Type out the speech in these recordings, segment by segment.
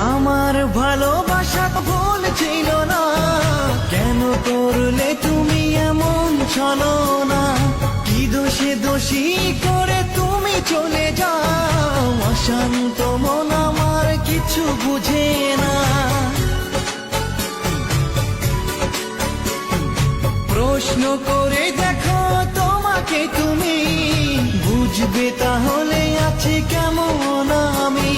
আমার ভালোবাসা ভুল ছিল না, কেন করলে তুমি এমন ছলনা? কি দোষে দোষী করে তুমি চলে যাও? অশান্ত মন আমার কিছু বুঝে না। প্রশ্ন করে দেখো তোমাকে তুমি, বুঝবে তাহলে আছে কেমন আমি।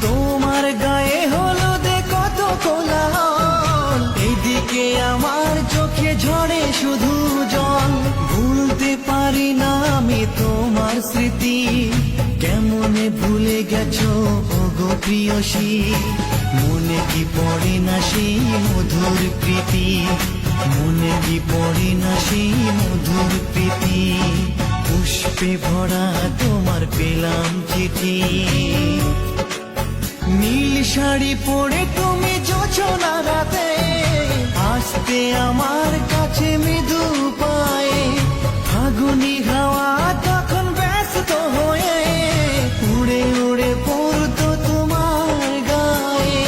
তোমার গায়ে হলুদে কত কোলাহল, এদিকে আমার চোখে ঝরে শুধু জল। ভুলতে পারি না আমি তোমার স্মৃতি, কেমনে ভুলে গেছো ওগো প্রিয়সী। মনে কি পড়ে না সেই মধুর প্রীতি, মনে কি পড়ে না সেই মধুর প্রীতি। পুষ্পে ভরা তোমার পেলাম চিঠি, নীল শাড়ি পরে তুমি জোছনা রাতে আসতে আমার কাছে মৃদু পায়ে। ফাগুনি হাওয়া তখন ব্যস্ত হয়ে উড়ে উড়ে পড়তো তোমার গায়ে।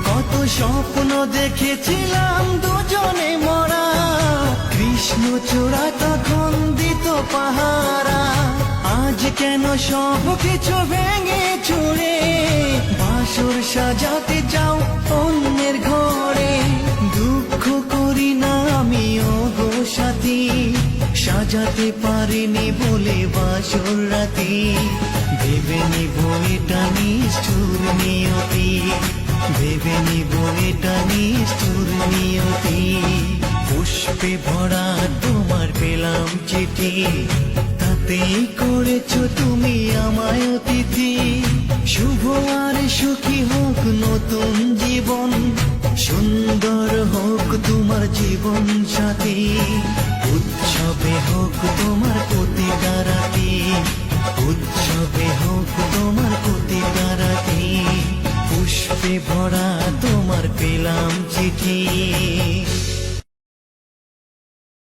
কত স্বপ্ন দেখেছিলাম দুজনে মরা, কৃষ্ণচূড়া তখন দিত পাহারা। আজ কেন সব কিছু ভেঙে চুরে বাসর সাজাতে যাও অন্যের ঘরে? দুঃখ করি না আমি ওগো সাথী, সাজাতে পারিনি বলে বাসর রাতি। ভেবে নিব এটা নিষ্ঠুর নিয়তি, ভেবে নিব এটা নিষ্ঠুর নিয়তি। পুষ্পে ভরা তোমার পেলাম চিঠি, তাতেই করেছো তুমি আমায় অতিথি। শুভ আর সুখী হোক নতুন জীবন, সুন্দর হোক তোমার জীবন সাথী। উৎসবে হোক তোমার প্রতিটা রাতি, উৎসবে হোক তোমার প্রতিটা রাতি। পুষ্পে ভরা তোমার পেলাম চিঠি।